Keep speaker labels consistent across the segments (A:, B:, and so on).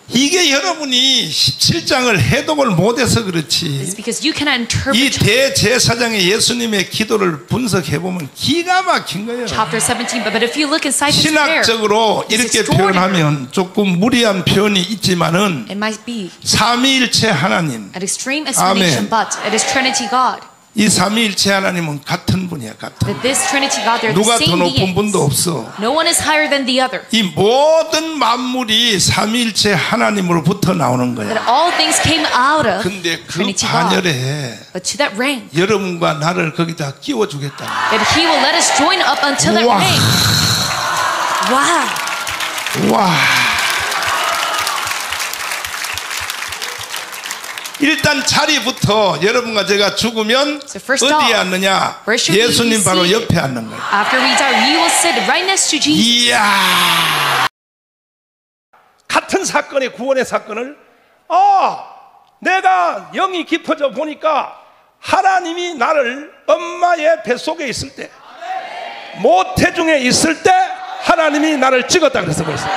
A: 이게 여러분이 17장을 해독을 못해서 그렇지.
B: It's because you cannot interpret
A: 이 대제사장의 예수님의 기도를 분석해보면 기가 막힌 거예요.
B: chapter 17. But if you look inside this prayer,
A: 신학적으로 이렇게 표현하면 조금 무리한 표현이 있지만은
B: it might be
A: 삼위일체 하나님,
B: an extreme explanation, but it is Trinity God.
A: 이 삼위일체 하나님은 같은 분이야, 같은.
B: That this Trinity God, they're the
A: 누가 더
B: same
A: 높은
B: beings.
A: 분도 없어.
B: No one is higher than the other.
A: 이 모든 만물이 삼위일체 하나님으로부터 나오는
B: That
A: 거야.
B: all things came out of
A: 근데 그
B: Trinity God.
A: 반열에
B: But to that ring,
A: 여러분과 나를 거기다 끼워주겠다.
B: that He will let us join up until that
A: 우와.
B: ring. Wow.
A: 와. 일단 자리부터 여러분과 제가 죽으면
B: So first
A: 어디에
B: off,
A: 앉느냐?
B: where should we
A: 예수님
B: be
A: 바로
B: seated?
A: 옆에 앉는 거예요.
B: After we die, we will sit right next to Jesus.
A: 이야. 같은 사건의 구원의 사건을 내가 영이 깊어져 보니까 하나님이 나를 엄마의 뱃속에 있을 때, 모태중에 있을 때 하나님이 나를 찍었다 그래서 그랬어요.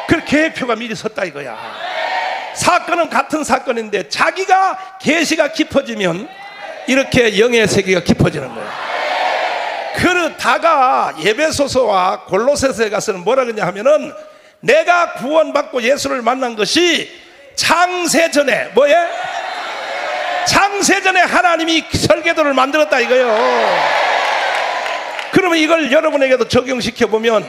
A: 그 계획표가 미리 섰다 이거야. 사건은 같은 사건인데 자기가 계시가 깊어지면 이렇게 영의 세계가 깊어지는 거예요. 그러다가 예배소서와 골로새서에 가서는 뭐라 그러냐 하면은 내가 구원받고 예수를 만난 것이 창세전에 뭐예? 창세전에 하나님이 설계도를 만들었다 이거예요. 그러면 이걸 여러분에게도 적용시켜 보면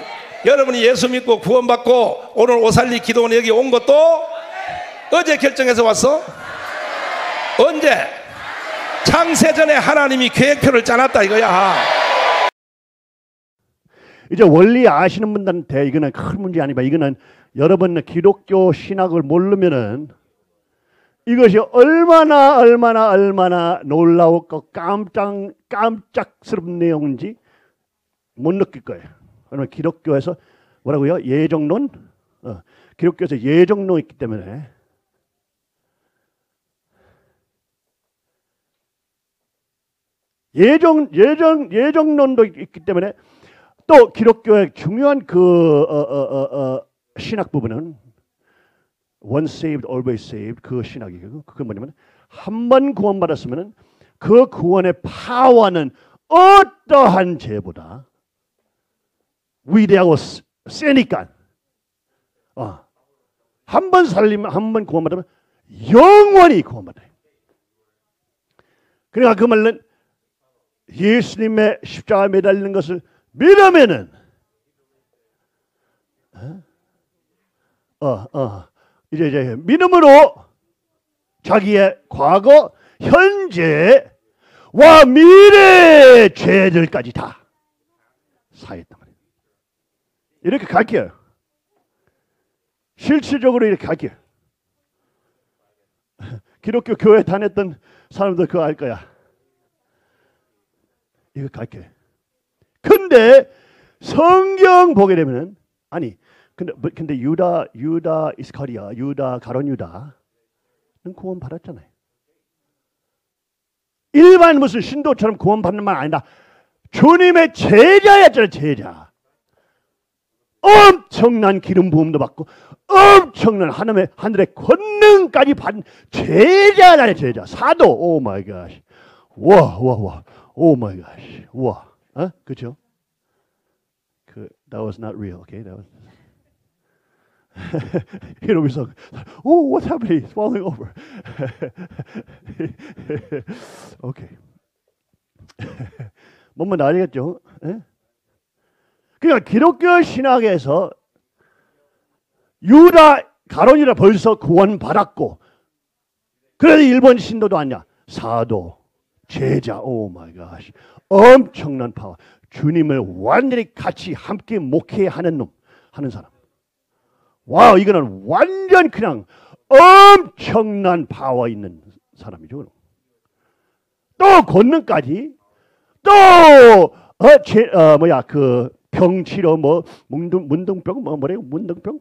A: 여러분이 예수 믿고 구원받고 오늘 오살리 기도원 여기 온 것도 어제 결정해서 왔어? 언제? 창세전에 하나님이 계획표를 짜놨다 이거야.
C: 이제 원리 아시는 분들한테 이거는 큰 문제 아니고 이거는 여러분 기독교 신학을 모르면은 이것이 얼마나 놀라웠고 깜짝스러운 내용인지 못 느낄 거예요. 왜냐면 기독교에서 뭐라고요? 예정론? 기독교에서 예정론이 있기 때문에 예정론도 있기 때문에 또 기독교의 중요한 신학 부분은 once saved, always saved 그 신학이에요. 그게 뭐냐면 한 번 구원받았으면 그 구원의 파워는 어떠한 죄보다 위대하고 세니까 한 번 살리면 한 번 구원받으면 영원히 구원받아요. 그러니까 그 말은 예수님의 십자가에 매달리는 것을 믿으면은 이제 믿음으로 자기의 과거, 현재와 미래의 죄들까지 다 사했단 말이에요. 이렇게 갈게요. 실질적으로 이렇게 갈게요. 기독교 교회 다녔던 사람들 그거 알 거야. 이거 갈게. 근데 성경 보게 되면은 근데 유다 이스카리야, 유다 가론 유다는 구원 받았잖아요. 일반 무슨 신도처럼 구원 받는 말 아니다. 주님의 제자였잖아요, 제자. 엄청난 기름 부음도 받고 엄청난 하늘의 권능까지 받은 제자잖아요, 제자. 사도. 오 마이 갓. 와. 오 마이 갓. 와. 그렇죠? That was not real. Okay, that was. 이러면서, oh, what's happening? It's falling over. Okay. 뭔 알겠죠? 그러니까 기독교 신학에서 가론 유다 벌써 구원 받았고, 그래도 일본 신도도 아니야. 사도, 제자. 오 마이 갓. 엄청난 파워. 주님을 완전히 같이 함께 목회하는 하는 사람. 와, 이거는 완전 그냥 엄청난 파워 있는 사람이죠. 또 권능까지, 또 병치료 문둥병 뭐래요? 문둥병,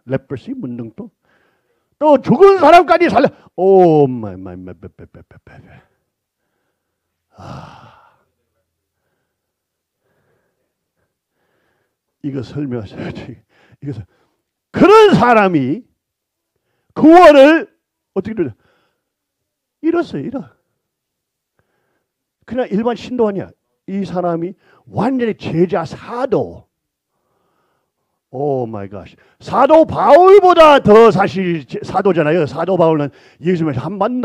C: 레프시 문둥병. 또 죽은 사람까지 살려. 오 마이. 이거 설명하셔야지. 이것을 그런 사람이 구원을 어떻게 잃었어요. 그냥 일반 신도 아니야. 이 사람이 완전히 제자 사도. 오 마이 갓. 사도 바울보다 더 사실 사도잖아요. 사도 바울은 예수님을 한 번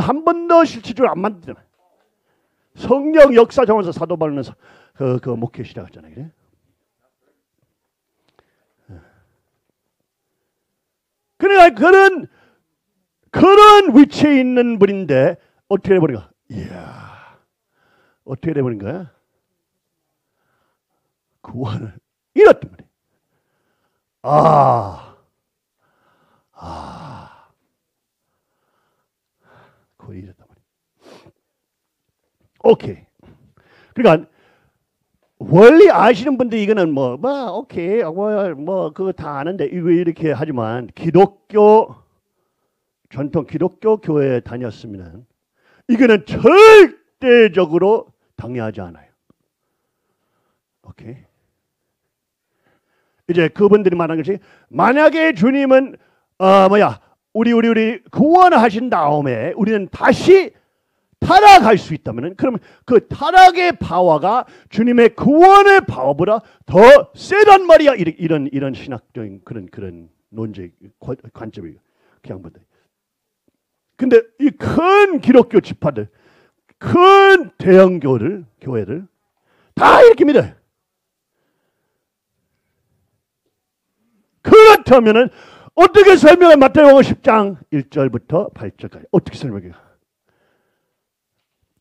C: 더 실체적으로 안 만들잖아요. 성령 역사 정원에서 사도 바울은 그 목회 시작했잖아요. 그래? 그러니까 그런 위치에 있는 분인데 어떻게 돼버린가? 이야, 어떻게 돼버린 거야? 구원을 잃었단 말이에요. 구원을 잃었단 말이에요. 오케이. 그러니까 원리 아시는 분들 이거는 오케이, 그거 다 아는데 이거 이렇게 하지만 전통 기독교 교회에 다녔으면 이거는 절대적으로 당연하지 않아요. 오케이. 이제 그분들이 말하는 것이 만약에 주님은 우리 구원하신 다음에 우리는 다시 타락할 수 있다면 그러면 그 타락의 파워가 주님의 구원의 파워보다 더 세단 말이야. 이런 신학적인 그런 논제 관점이에요. 그 양반들. 근데 이 큰 기독교 지파들, 큰 대형 교회들 다 이렇게 믿어요. 그렇다면은 어떻게 설명해? 마태복음 10장 1절부터 8절까지 어떻게 설명해요?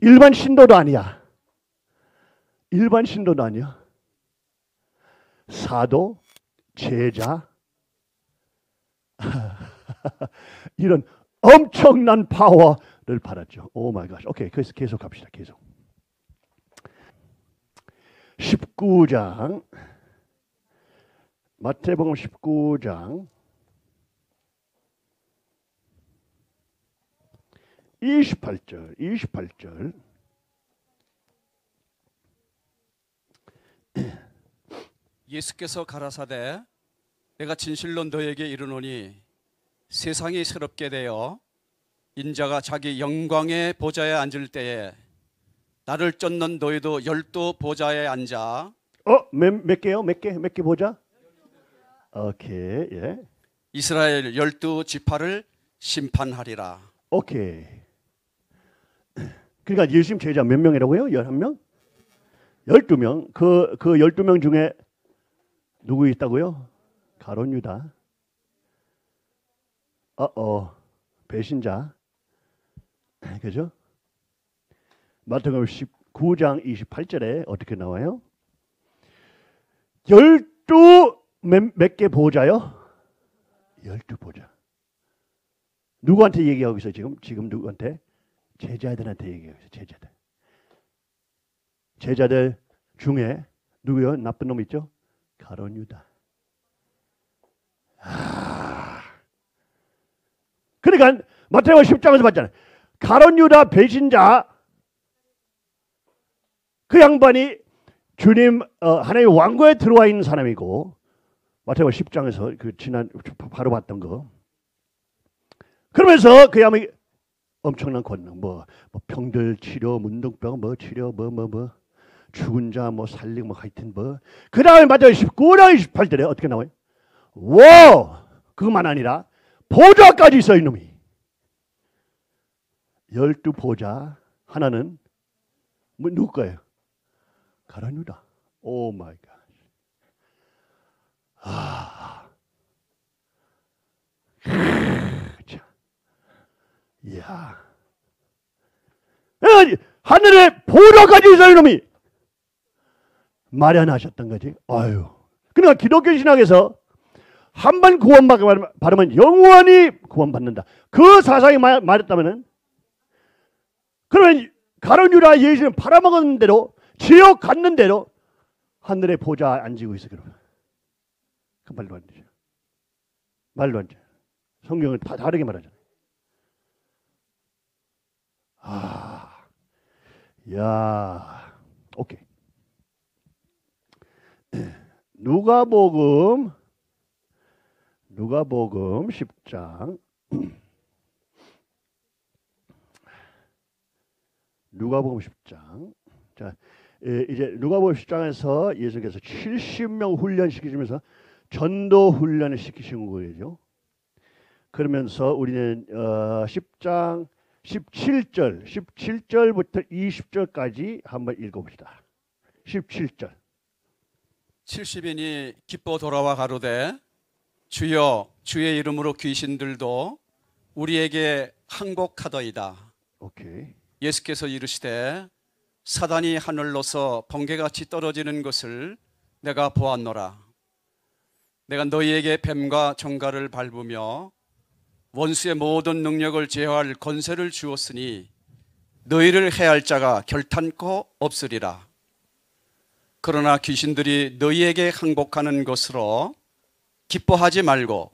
C: 일반 신도도 아니야. 사도, 제자 이런 엄청난 파워를 받았죠. 오 마이 갓. 오케이. 그래서 계속 갑시다. 계속. 19장 마태복음 19장 28절
D: 예수께서 가라사대 내가 진실로 너에게 이르노니 세상이 새롭게 되어 인자가 자기 영광의 보좌에 앉을 때에 나를 쫓는 너희도 12 보좌에 앉아
C: 몇 개요? 몇 개 보자? 오케이. 예.
D: 이스라엘 12 지파를 심판하리라.
C: 오케이. 그러니까 예수님 제자 몇 명이라고요? 11명? 12명. 그 12명 중에 누구 있다고요? 가룟 유다. 배신자. 그죠? 마태복음 19장 28절에 어떻게 나와요? 12 몇 개 보좌요? 12 보좌. 누구한테 얘기하고 있어요? 지금 누구한테? 제자들한테 얘기하고 있어요. 제자들 중에 누구요? 나쁜 놈 있죠? 가룟 유다. 그러니까 마태복음 10장에서 봤잖아요. 가룟 유다 배신자 그 양반이 주님 하나님의 왕국에 들어와 있는 사람이고 마태복음 10장에서 그 지난 바로 봤던 거. 그러면서 그 양반이 엄청난 권능 병들 치료, 문둥병 치료 죽은 자 살리고 하여튼 그 다음에 마태복음 19장 28절에 어떻게 나와요? 와! 그것만 아니라 보좌까지 있어 이놈이. 12 보좌 하나는 누구 거예요? 가룟 유다. 오 마이 갓. 참. 이야. 하늘에 보좌까지 있어 이놈이. 마련하셨던 거지. 그러니까 기독교 신학에서 한 번 구원받으면 영원히 구원받는다. 그 사상이 말했다면은 그러면 가룟 유다 예수님 팔아먹은 대로 지옥 갔는 대로 하늘의 보좌 앉고 있어. 그러면 그 말도 안 되죠. 말도 안 돼. 성경은 다 다르게 말하잖아요. 야, 오케이. 누가복음 10장. 누가복음 10장. 자, 이제 누가복음 10장에서 예수께서 70명 훈련시키시면서 전도 훈련을 시키신 거죠. 그러면서 우리는 10장 17절부터 20절까지 한번 읽어봅시다. 17절.
D: 70인이 기뻐 돌아와 가로되 주여 주의 이름으로 귀신들도 우리에게 항복하더이다.
C: 오케이.
D: 예수께서 이르시되 사단이 하늘로서 번개같이 떨어지는 것을 내가 보았노라. 내가 너희에게 뱀과 정갈을 밟으며 원수의 모든 능력을 제어할 권세를 주었으니 너희를 해할 자가 결탄코 없으리라. 그러나 귀신들이 너희에게 항복하는 것으로 기뻐하지 말고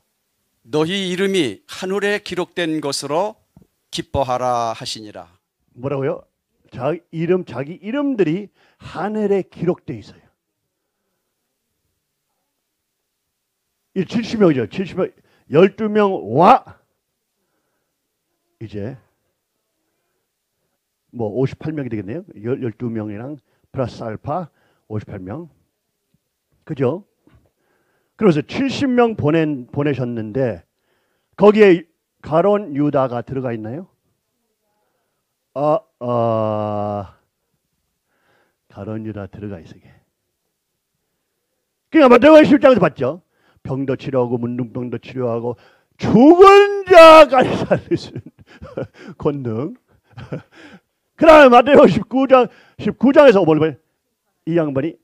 D: 너희 이름이 하늘에 기록된 것으로 기뻐하라 하시니라.
C: 뭐라고요? 자기 이름들이 하늘에 기록되어 있어요. 이 70명이죠. 70명, 12명과 이제 뭐 58명이 되겠네요. 12명이랑 플러스 알파 58명. 그죠? 그래서 70명 보내셨는데 거기에 가론 유다가 들어가 있나요? 가론 유다 들어가 있어. 그러니까 마태복음 10장에서 봤죠. 병도 치료하고 문둥병도 치료하고 죽은 자까지 살리는 권능. 그 다음에 마태복음 19장에서 뭘 이 양반이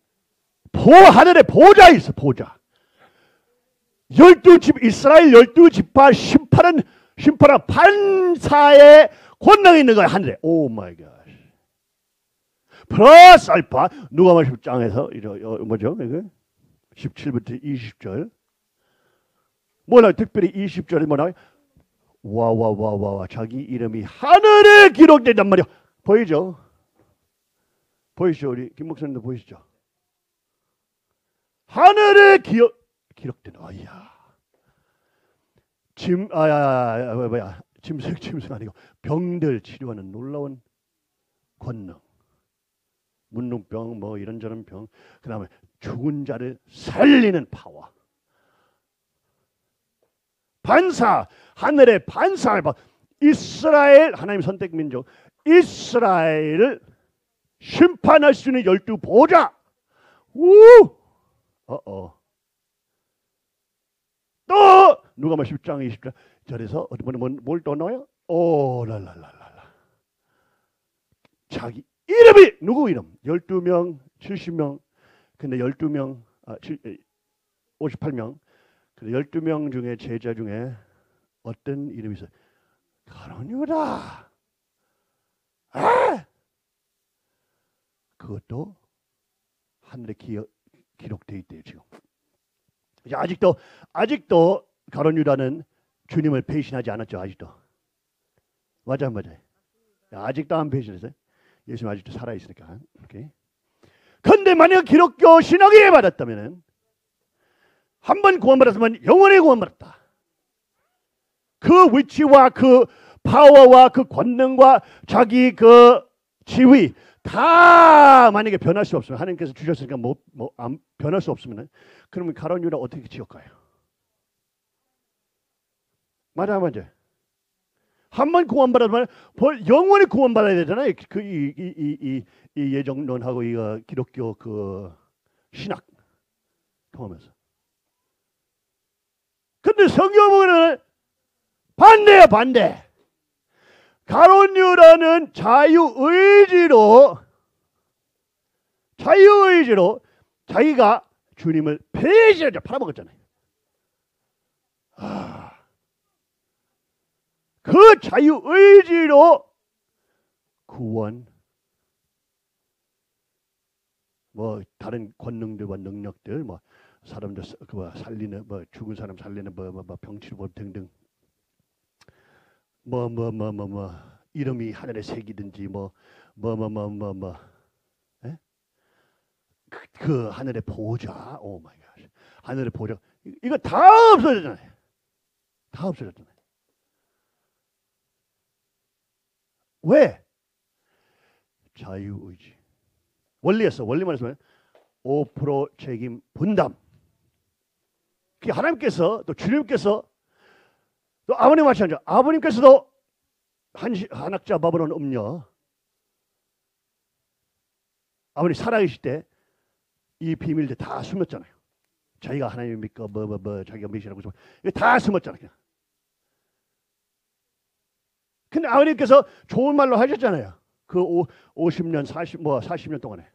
C: 하늘에 보좌에 있어. 보좌. 이스라엘 12지파 심판한 판사의 권능이 있는 거야. 하늘에. 오 마이 갓. 플러스 알파. 누가복음 10장에서 뭐죠? 17부터 20절. 뭐라 특별히 20절에 뭐라? 와 자기 이름이 하늘에 기록된단 말이야. 보이죠? 보이시죠? 우리 김 목사님도 보이시죠? 하늘에 기록된. 어이야. 짐승 아니고 병들 치료하는 놀라운 권능. 문둥병 뭐 이런저런 병. 그다음에 죽은 자를 살리는 파워. 반사, 하늘의 반사를 봐. 이스라엘, 하나님 선택 민족, 이스라엘을 심판할 수 있는 12보좌. 또 누가복음 10장 20절에서 뭘 또 넣어요? 랄랄랄랄라. 자기 이름이 누구 이름? 12명, 70명. 근데 12명, 58명. 그 12명 중에 제자 중에 어떤 이름이 있어요? 가론 유다. 그것도 하늘에 기록되어 있대요 지금. 아직도 가론 유다는 주님을 배신하지 않았죠. 아직도. 맞아요. 아직도 안 배신했어요. 예수님 아직도 살아 있으니까. 오케이. 근데 만약 기독교 신학에 받았다면은 한 번 구원받았으면 영원히 구원받았다. 그 위치와 그 파워와 그 권능과 자기 그 지위 다 만약에 변할 수 없으면 하나님께서 주셨으니까 변할 수 없으면 그러면 가론 유다 어떻게 지옥가요? 맞아. 한 번 구원받았으면 영원히 구원받아야 되잖아요. 이 예정론하고 이 기독교 그 신학 통하면서. 근데 성경 보면은 반대야, 반대. 가론 유다는 자유의지로 자기가 주님을 배신하자 팔아먹었잖아요. 그 자유의지로 구원, 뭐 다른 권능들과 능력들, 뭐 사람들 살리는, 뭐 죽은 사람 살리는, 뭐 병치료법 등등, 이름이 하늘에 새기든지 그 하늘의 보좌, 오 마이 갓, 하늘의 보좌, 이거 다 없어졌잖아요. 다 없어졌잖아요. 왜? 자유의지. 원리에서 원리만 해서 5% 책임 분담. 그 하나님께서 또 주님께서 또 아버님 마찬가지죠. 아버님께서도 한학자 바벨론 음녀 아버님 살아계실 때 이 비밀들 다 숨었잖아요. 자기가 하나님 믿고 자기가 메시라고 이거 다 숨었잖아요. 그냥. 근데 아버님께서 좋은 말로 하셨잖아요. 그 50년 40년 동안에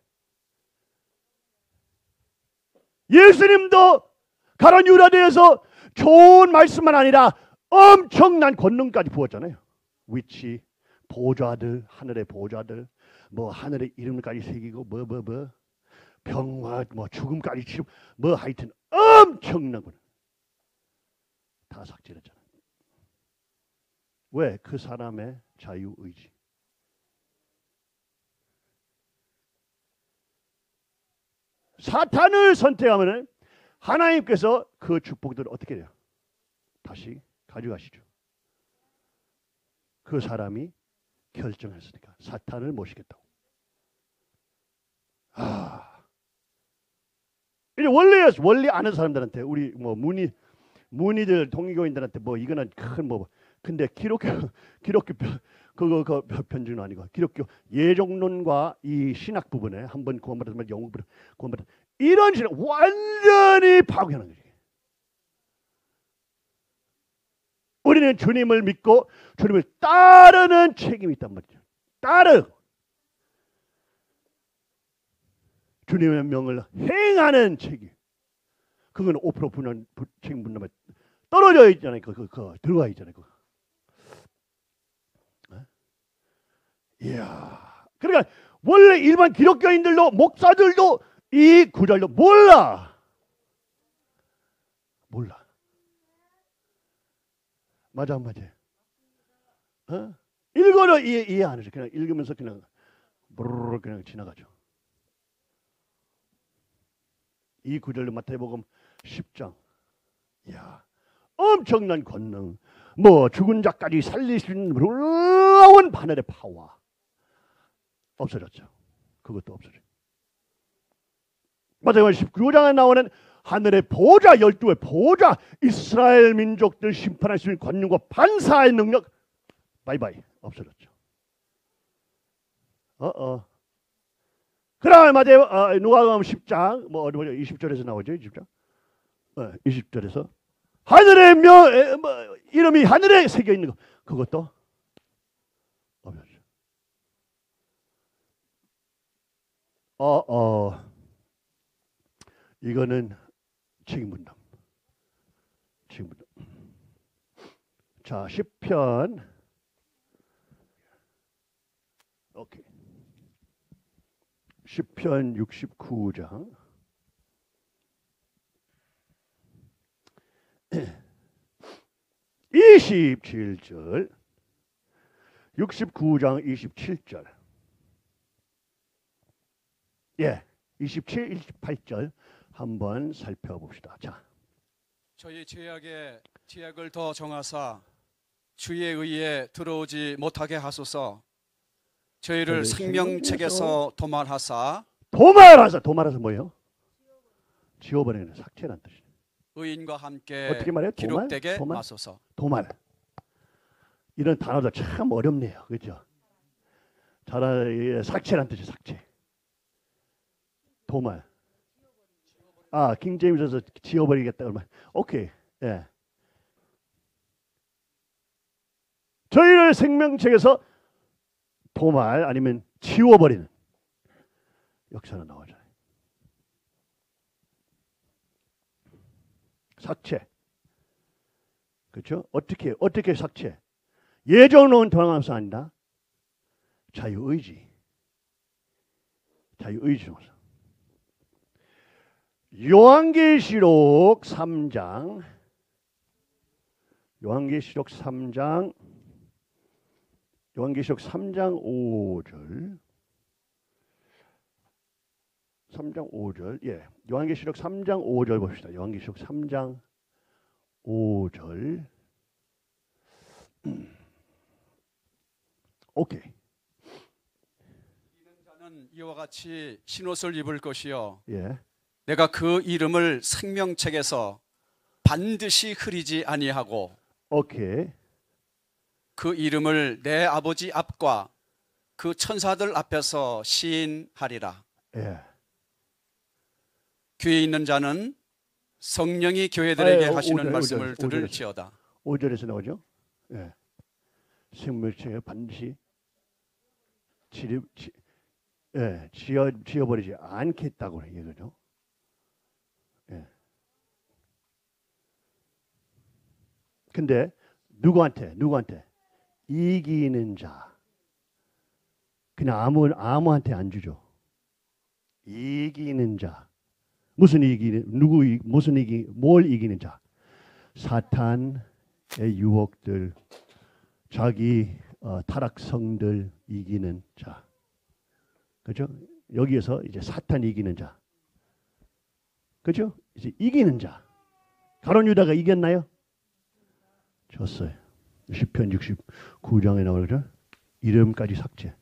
C: 예수님도 가론 유다대에서 좋은 말씀만 아니라 엄청난 권능까지 부었잖아요. 위치, 보좌들, 하늘의 보좌들, 뭐 하늘의 이름까지 새기고 병화, 뭐 죽음까지 치르고 뭐 하여튼 엄청난 거 다 삭제했잖아요. 왜? 그 사람의 자유의지. 사탄을 선택하면 하나님께서 그 축복들을 어떻게 해요? 다시 가져가시죠. 그 사람이 결정했으니까 사탄을 모시겠다고. 이제 원리 아는 사람들한테 우리 뭐 문의들 동의교인들한테 뭐 이거는 큰 뭐 근데 기독교 그거 편주는 아니고 기독교 예종론과 이 신학 부분에 한번 구원받았으면 영웅 구원받았 이런 신학 완전히 파괴하는 거지. 우리는 주님을 믿고 주님을 따르는 책임이 있단 말이죠. 주님의 명을 행하는 책임. 그건 5% 분한 책임 분담에 떨어져 있잖아요. 그거 들어가 있잖아요. 그거. 이야. 그러니까 원래 일반 기독교인들도 목사들도 이 구절도 몰라. 맞아 안 맞아? 읽어도 이해 안 해서 그냥 읽으면서 그냥 지나가죠. 이 구절로 마태복음 10장. 이야, 엄청난 권능. 뭐 죽은 자까지 살릴 수 있는 놀라운 하늘의 파워. 없어졌죠. 그것도 없어졌죠. 마태복음 19장에 나오는 하늘의 보좌, 12의 보좌, 이스라엘 민족들 심판할 수 있는 권능과 반사의 능력 바이바이 없어졌죠. 그다음에 누가복음 10장 뭐 20절에서 나오죠. 20장. 20절에서 하늘의 이름이 하늘에 새겨 있는 거 그것도 없어졌죠. 이거는 책임 분담. 자, 시편. 오케이. 시편 69장. 27절. 69장 27절. 예. 27, 28절 한번 살펴봅시다. 자,
D: 저희 죄악을 더 정하사 주의 의에 들어오지 못하게 하소서. 저희를 생명책에서 도말하사 뭐예요? 지워버리는 삭제란 뜻이에요. 의인과 함께
C: 어떻게 말해요?
D: 기록되게 하소서.
C: 도말. 이런 단어도 참 어렵네요. 그렇죠? 삭제란 뜻이에요. 삭제. 도말. 킹제임스에서 지워버리겠다 그러면 오케이. 예. 저희를 생명책에서 도말 아니면 지워버리는 역사는 나오잖아요. 삭제. 그렇죠? 어떻게 삭제? 예정론은 도망가면서 아니라 자유의지 중에서. 요한계시록 3장 5절. 3장 5절. 예. 요한계시록 3장 5절 봅시다. 요한계시록 3장 5절. 오케이.
D: 자는 이와 같이 흰옷을 입을 것이요
C: 예.
D: 내가 그 이름을 생명책에서 반드시 흐리지 아니하고
C: 오케이.
D: 그 이름을 내 아버지 앞과 그 천사들 앞에서 시인하리라.
C: 예.
D: 귀에 있는 자는 성령이 교회들에게
C: 아, 예,
D: 하시는
C: 오절,
D: 말씀을
C: 오절,
D: 들을지어다.
C: 5절에서 나오죠. 예. 생명책에 반드시 지어버리지 않겠다고 얘기죠. 예. 근데 누구한테 이기는 자. 그냥 아무한테 안 주죠. 이기는 자. 뭘 이기는 자? 사탄의 유혹들, 자기 타락성들 이기는 자. 그죠? 여기에서 이제 사탄 이기는 자. 그죠? 이제 이기는 자. 가룟 유다가 이겼나요? 졌어요. 시편 69장에 나오죠. 이름까지 삭제.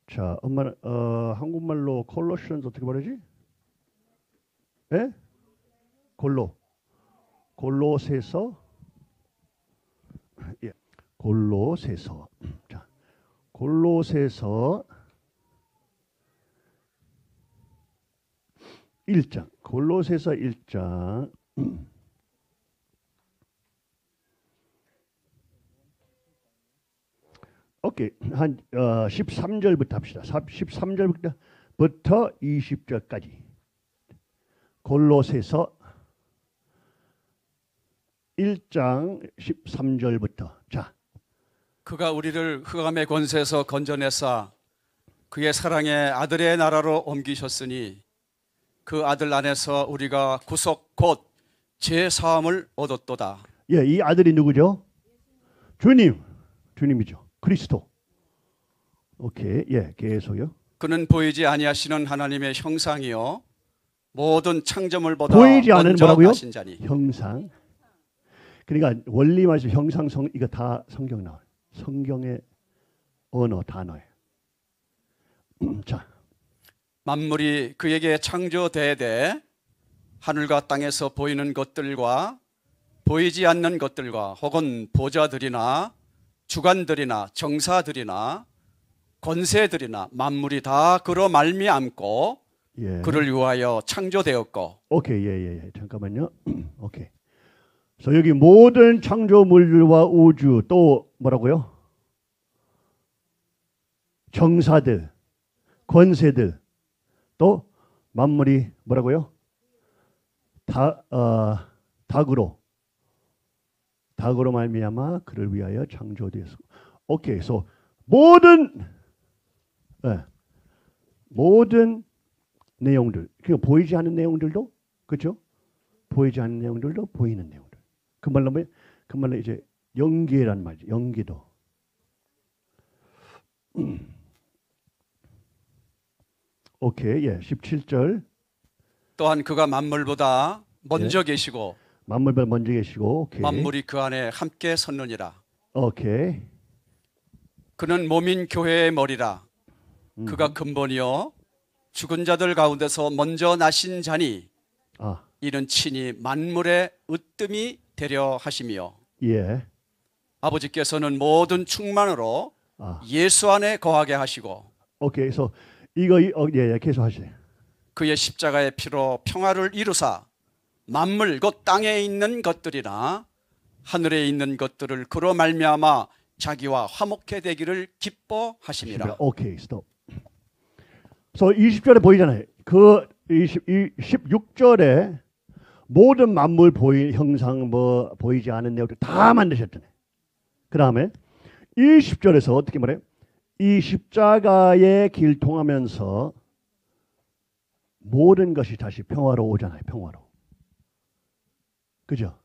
C: 자, 엄마는 한국말로 콜로시언스 어떻게 말하지? 예? 골로새서. 예. 골로새서. 자, 골로새서 1장. 골로새서 1장. 오케이. 한 13절부터 합시다. 13절부터 20절까지. 골로새서 1장 13절부터. 자.
D: 그가 우리를 흑암의 권세에서 건져내사 그의 사랑의 아들의 나라로 옮기셨으니 그 아들 안에서 우리가 구속 곧 제사함을 얻었도다.
C: 예, 이 아들이 누구죠? 주님이죠. 그리스도. 오케이. 예, 계속요.
D: 그는 보이지 아니하시는 하나님의 형상이요 모든 창조물보다
C: 보이지 않는
D: 먼저
C: 뭐라고요?
D: 나신 자니.
C: 형상. 그러니까 원리 말씀 형상 이거 다 성경 나와요. 성경의 언어 단어예요. 자.
D: 만물이 그에게 창조되되 하늘과 땅에서 보이는 것들과 보이지 않는 것들과 혹은 보좌들이나 주관들이나 정사들이나 권세들이나 만물이 다 그로 말미암고
C: 예.
D: 그를 위하여 창조되었고.
C: 오케이. 예. 잠깐만요. 오케이. 그래서 여기 모든 창조물들과 우주 또 뭐라고요? 정사들, 권세들 또 만물이 뭐라고요? 닭으로 말미암아 그를 위하여 창조되었고. 오케이. 그래서 모든 내용들, 그러니까 보이지 않는 내용들도 그렇죠? 보이지 않는 내용들도 보이는 내용들. 그 말로 뭐예요? 그 말로 이제 연계란 말이죠. 연계도. 오케이. 예. 17절.
D: 또한 그가 만물보다 먼저 계시고
C: 만물보다 먼저 계시고. 오케이.
D: 만물이 그 안에 함께 섰느니라.
C: 오케이.
D: 그는 몸인 교회의 머리라. 그가 근본이요 죽은 자들 가운데서 먼저 나신 자니 이는 친히 만물의 으뜸이 되려 하시며.
C: 예.
D: 아버지께서는 모든 충만으로 예수 안에 거하게 하시고.
C: 오케이. 그래서 이거 예, 계속 하세요.
D: 그의 십자가의 피로 평화를 이루사 만물 곧 땅에 있는 것들이나 하늘에 있는 것들을 그로 말미암아 자기와 화목해 되기를 기뻐하심이라.
C: 오케이. 스톱. 그래서 20절에 보이잖아요. 그 16절에 모든 만물 형상 보이지 않은 내용들 다 만드셨잖아요. 그 다음에 20절에서 어떻게 말해요? 이 십자가의 길 통하면서 모든 것이 다시 평화로워오잖아요. 평화로. 그죠?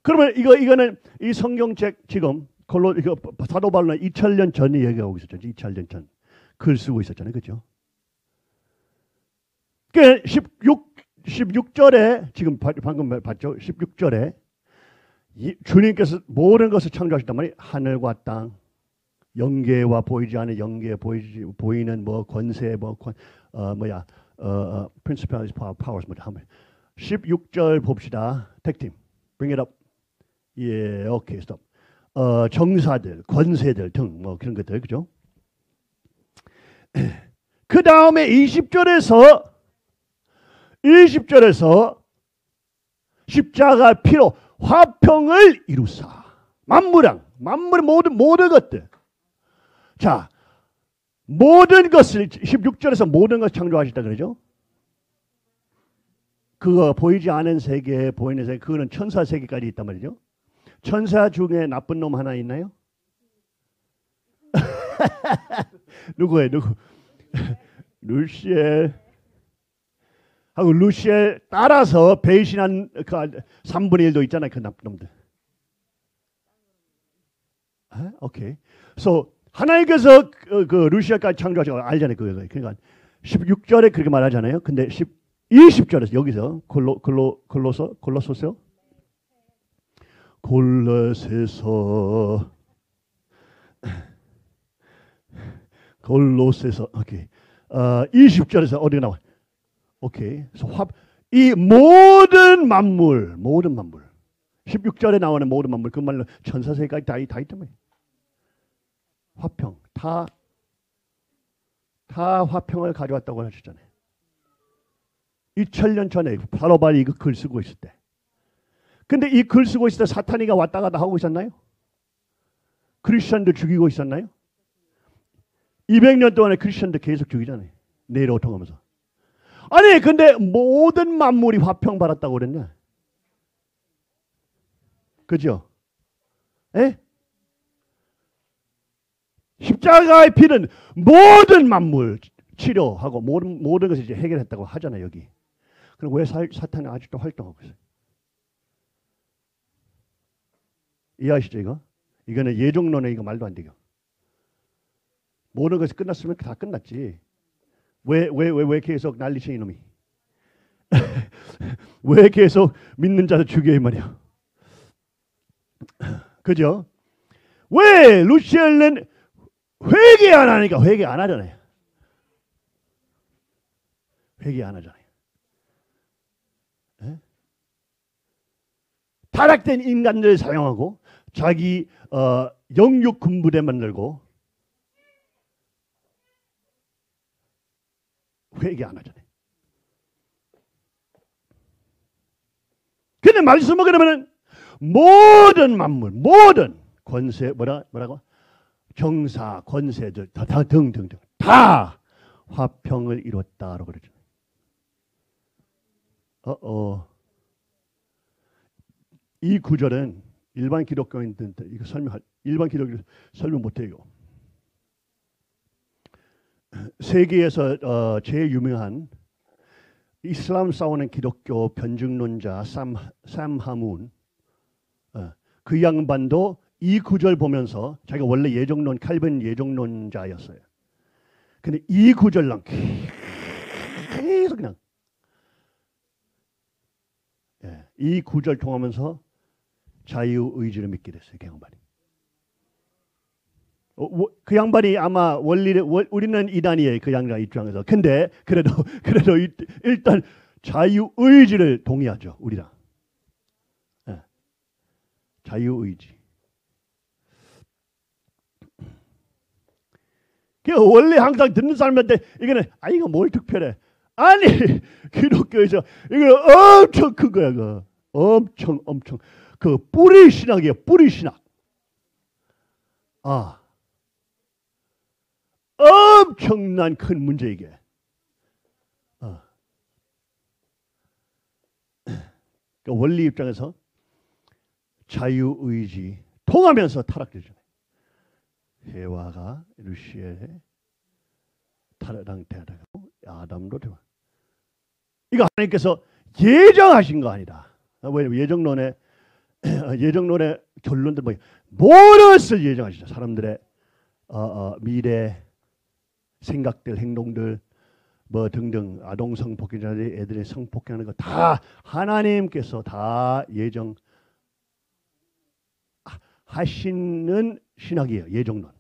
C: 그러면 이거는 이 성경책 지금 이거 사도 바울은 2000년 전에 얘기하고 있었죠. 2000년 전 글 쓰고 있었잖아요. 그죠? 그 16절에 지금 방금 봤죠? 16절에 주님께서 모든 것을 창조하셨단 말이에요. 하늘과 땅, 영계와 보이지 않는 영계, 보이는 뭐 권세, principalities, powers, 16절 봅시다. 택팀, bring it up. 예, 오케이, stop. 정사들, 권세들 등 뭐 그런 것들, 그죠? 그 다음에 20절에서 십자가 피로 화평을 이루사. 만물의 모든 것들. 자, 모든 것을 16절에서 모든 것을 창조하셨다 그러죠? 그거 보이지 않은 세계, 보이는 세계, 그거는 천사 세계까지 있단 말이죠. 천사 중에 나쁜 놈 하나 있나요? 누구예요? 누구? 루시엘 하고 루시엘 따라서 배신한 그 3분의 1도 있잖아요. 그 나쁜 놈들. 오케이. So 하나님께서 그 루시엘까지 창조하신 거 알잖아요. 그거. 그러니까 16절에 그렇게 말하잖아요. 근데 20절에서 여기서 골로새서 오케이. 20절에서 어디가 나와? 오케이. 이 모든 만물 16절에 나오는 모든 만물 그 말로 천사세까지 다 있단 말이에요. 화평 다 화평을 가져왔다고 하셨잖아요. 2000년 전에 바로바리 이거 글 쓰고 있을 때. 근데 이 글 쓰고 있을 때 사탄이가 왔다 갔다 하고 있었나요? 크리스천들 죽이고 있었나요? 200년 동안에 크리스천들 계속 죽이잖아요. 네로 통하면서. 아니 근데 모든 만물이 화평 받았다고 그랬냐? 그죠? 에? 십자가의 피는 모든 만물 치료하고 모든 것을 이제 해결했다고 하잖아요. 여기. 그럼 왜 사탄이 아직도 활동하고 있어요? 이해하시죠 이거? 이거는 예정론에 이거 말도 안 돼요. 모든 것이 끝났으면 다 끝났지. 왜 계속 난리치는 놈이? 왜 계속 믿는 자를 죽여 이 말이야? 그죠? 왜 루시엘은 회개 안 하니까 회개 안 하잖아요. 회개 안 하잖아요. 에? 타락된 인간들을 사용하고 자기 영육 군부대 만들고 회개 안 하잖아요. 근데 말씀은 그러면 모든 만물, 모든 권세 뭐라고? 정사, 권세들 다 등등등 다 화평을 이뤘다라고 그러죠. 이 구절은 일반 기독교인들 이거 일반 기독교 설명 못해요. 세계에서 제일 유명한 이슬람 싸우는 기독교 변증론자 샘 하문 그 양반도 이 구절 보면서 자기가 원래 예정론 칼빈 예정론자였어요. 근데 이 구절랑 계속 그냥 이 구절 통하면서 자유의지를 믿게 됐어요. 그 양반이. 그 양반이 아마 우리는 이단이에요. 그 양반 입장에서. 근데 그래도 일단 자유의지를 동의하죠. 우리랑. 자유의지. 원래 항상 듣는 사람한테 이거는 이거 뭘 특별해? 아니 기독교에서 이거 엄청 큰 거야. 그 엄청 그 뿌리 신학이에요. 뿌리 신학. 엄청난 큰 문제 이게. 그 원리 입장에서 자유의지 통하면서 타락되잖아요. 해와가 루시엘의 타락되고 아담도 되고 이거 하나님께서 예정하신 거 아니다. 왜냐면 예정론의 결론들 모든 것을 예정하시죠. 사람들의 미래 생각들, 행동들, 뭐 등등 아동 성폭행자들 애들의 성폭행하는 거 다 하나님께서 다 예정 하시는 신학이에요. 예정론.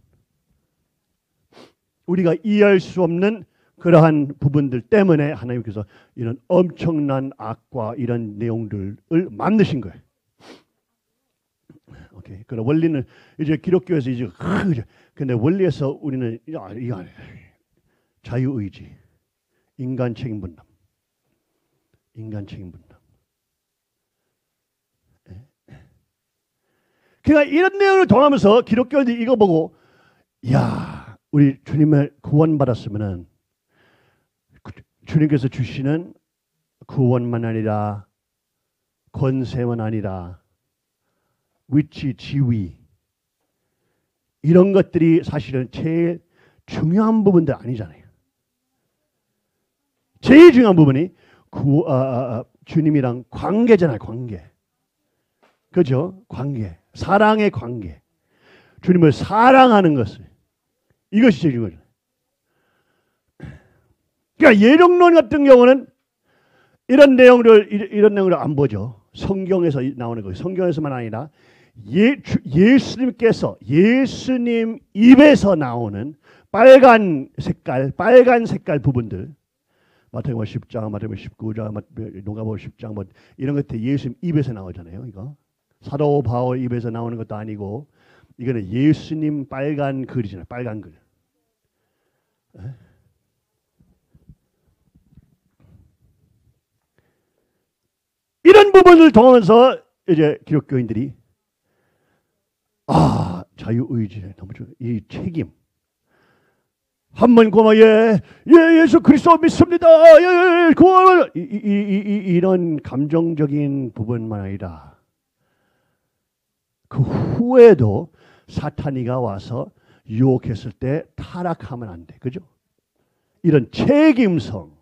C: 우리가 이해할 수 없는 그러한 부분들 때문에 하나님께서 이런 엄청난 악과 이런 내용들을 만드신 거예요. 오케이. 그럼 원리는 이제 기독교에서 이제 근데 원리에서 우리는 이거 자유의지, 인간 책임 분담, 인간 책임 분담. 그러니까 이런 내용을 통하면서 기독교들이 이거 보고 야, 우리 주님을 구원받았으면은 주님께서 주시는 구원만 아니라 권세만 아니라 위치, 지위 이런 것들이 사실은 제일 중요한 부분들 아니잖아요. 제일 중요한 부분이 주님이랑 관계잖아요. 관계. 그죠? 관계. 사랑의 관계. 주님을 사랑하는 것을. 이것이 제일 중요하죠. 그러니까 예정론 같은 경우는 이런 내용을 안 보죠. 성경에서 나오는 거예요. 성경에서만 아니라 예수님께서 예수님 입에서 나오는 빨간 색깔 부분들 마태복음 10장, 마태복음 19장, 누가복음 10장 뭐 이런 것들 예수님 입에서 나오잖아요. 이거 사도 바울 입에서 나오는 것도 아니고 이거는 예수님 빨간 글이잖아요. 빨간 글. 이런 부분을 통하면서 이제 기독교인들이 자유의지 너무 좋아. 이 책임 한번 고마 예수 그리스도 믿습니다. 구원 이런 감정적인 부분만 아니라 그 후에도 사탄이가 와서 유혹했을 때 타락하면 안 돼. 그죠? 이런 책임성.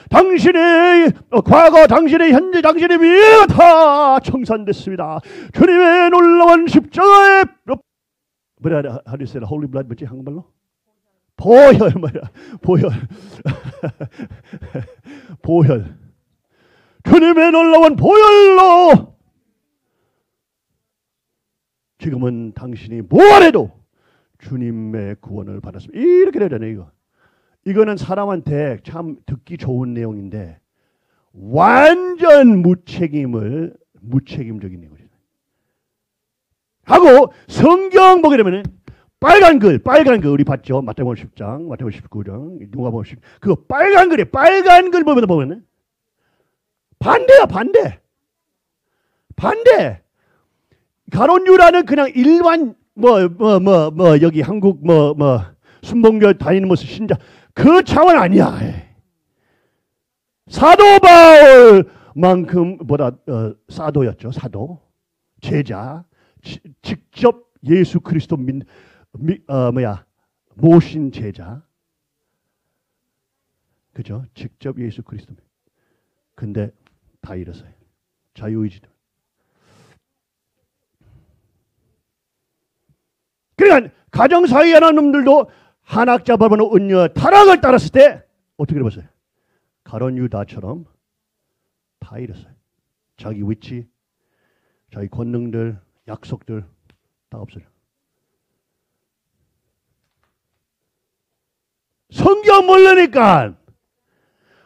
C: 당신의 과거, 당신의 현재, 당신의 미래가 다 청산됐습니다. 주님의 놀라운 십자가의 뭐라 how do you say the holy blood? 뭐지 한국말로? 보혈 뭐야? 보혈. 보혈. 주님의 놀라운 보혈로 지금은 당신이 뭐래도 주님의 구원을 받았습니다. 이렇게 되잖아요. 이거. 이거는 사람한테 참 듣기 좋은 내용인데 완전 무책임적인 내용이잖아요. 하고 성경 보게 되면은 빨간 글 우리 봤죠? 마태복음 10장, 마태복음 19장, 누가복음 10. 그거 빨간 글에 빨간 글 보면은 반대야, 반대. 가론유라는 그냥 일반 여기 한국 순복교 다니는 모습 신자 그 차원 아니야. 사도 바울만큼 사도였죠. 사도 제자 직접 예수 그리스도 모신 제자. 그죠? 직접 예수 그리스도. 근데 다 잃었어요. 자유의지도. 그러니까 가정사위 하는 놈들도 한학자 바로는 은녀 타락을 따랐을 때 어떻게 해봤어요? 가론 유다처럼 다 잃었어요. 자기 위치, 자기 권능들, 약속들 다 없어요. 성경 모르니까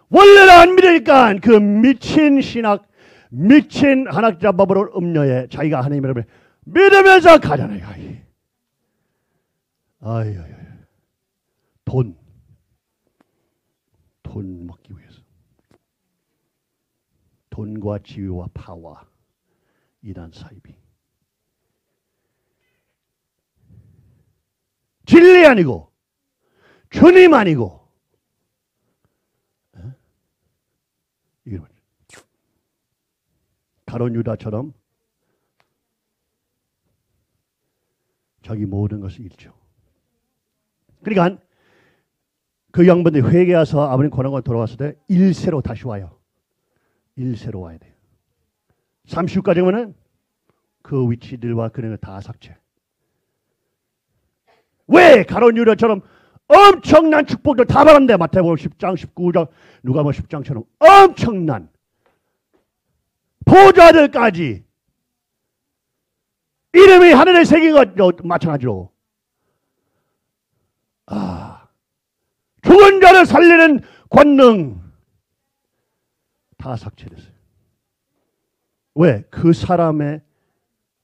C: 원래는 안 믿으니까 그 미친 신학, 미친 한학자 바로는 음녀에 자기가 하나님이라고 믿으면서 가잖아요. 돈 먹기 위해서. 돈과 지위와 파워, 이단 사이비. 진리 아니고, 주님 아니고, 이게 뭐죠? 가론 유다처럼 자기 모든 것을 잃죠. 그러니까 그 양반들이 회개해서 아버님 고난과 돌아왔을 때 1세로 다시 와요. 1세로 와야 돼요. 30까지 오면은 그 위치들과 그런 걸 다 삭제. 왜 가룟 유다처럼 엄청난 축복들 다 받았는데 마태복음 10장 19장 누가복음 10장처럼 엄청난 보좌들까지 이름이 하늘에 새긴 것 마찬가지로 죽은 자를 살리는 권능 다 삭제됐어요. 왜? 그 사람의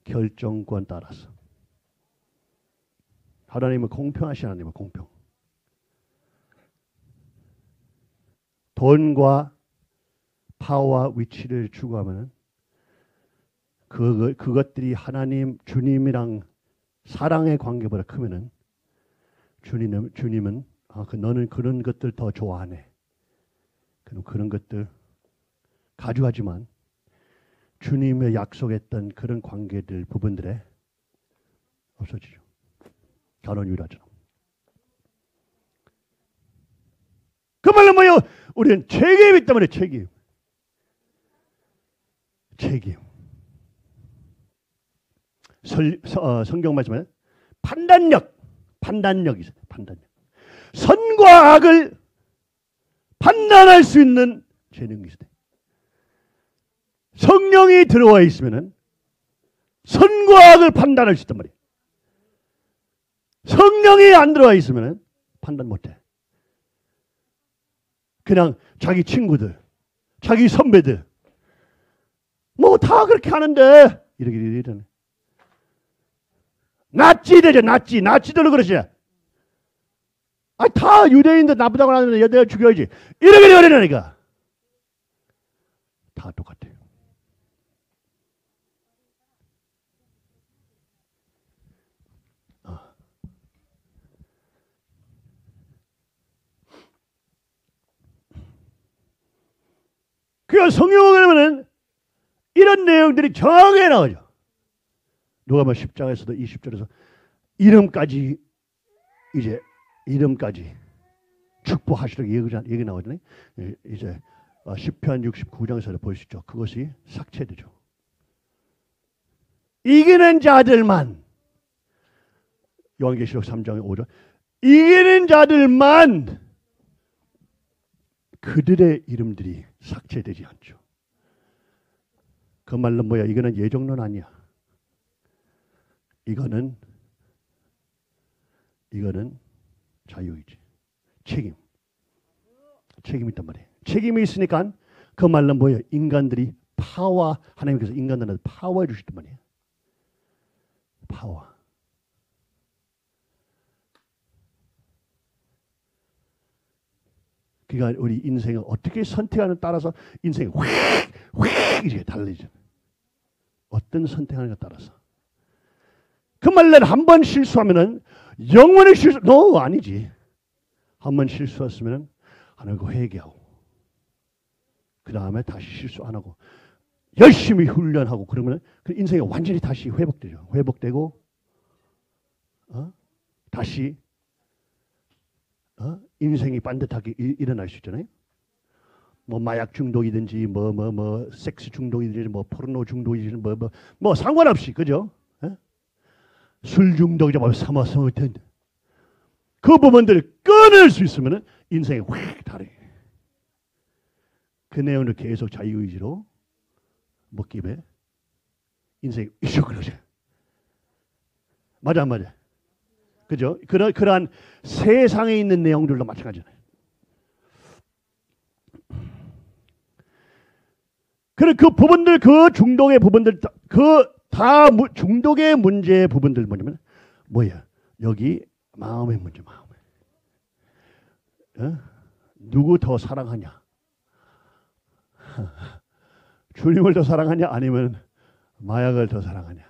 C: 결정권 따라서. 하나님은 공평하신 하나님은 공평. 돈과 파워와 위치를 추구하면 그것들이 하나님 주님이랑 사랑의 관계보다 크면은 주님은 너는 그런 것들 더 좋아하네. 그럼 그런 것들 가져가지만 주님의 약속했던 그런 관계들 부분들에 없어지죠. 가룟 유다처럼. 그 말은 뭐예요? 우리는 책임이 때문에 책임. 성경 말씀에 판단력이 있어요. 판단력. 선과 악을 판단할 수 있는 재능이 있어요. 성령이 들어와 있으면은 선과 악을 판단할 수 있단 말이에요. 성령이 안 들어와 있으면은 판단 못해. 그냥 자기 친구들, 자기 선배들, 뭐 다 그렇게 하는데 이러네. 나치 되죠. 나치들도 그러지. 다 유대인들 나쁘다고 하는데 내가 죽여야지. 이렇게 되어버리니까 다 똑같아요. 그 성경을 보면은 이런 내용들이 정확하게 나오죠. 누가복음 10장에서도 20절에서 이름까지 축복하시라고 얘기 나오잖아요. 이제 시편 69장에서 볼 수 있죠. 그것이 삭제되죠. 이기는 자들만 요한계시록 3장 5절 이기는 자들만 그들의 이름들이 삭제되지 않죠. 그 말로 뭐야? 이거는 예정론 아니야. 이거는 자유이지. 책임이 있단 말이에요. 책임이 있으니까 그 말로 뭐예요? 인간들이 하나님께서 인간들한테 파워해 주시단 말이에요. 파워. 그러니까 우리 인생을 어떻게 선택하는 따라서 인생이 휙 이렇게 달라지죠. 어떤 선택하는가 따라서. 그 말은 한 번 실수하면은 영원히 아니지. 한 번 실수했으면은 하나님과 회개하고 그 다음에 다시 실수 안 하고 열심히 훈련하고 그러면 그 인생이 완전히 다시 회복되죠. 회복되고 다시 인생이 반듯하게 일어날 수 있잖아요. 뭐 마약 중독이든지 뭐 섹스 중독이든지 뭐 포르노 중독이든지 뭐 상관없이 그죠? 술 중독이죠. 뭐 사마성 그 부분들을 끊을 수 있으면 인생이 확 다르게. 그 내용을 계속 자유의지로 먹기에 인생이 이쪽으로죠. 맞아. 그죠? 그러한 세상에 있는 내용들도 마찬가지잖아요. 그 부분들, 그 중독의 부분들, 중독의 문제의 부분들 뭐야? 여기 마음의 문제, 누구 더 사랑하냐? 주님을 더 사랑하냐? 아니면 마약을 더 사랑하냐?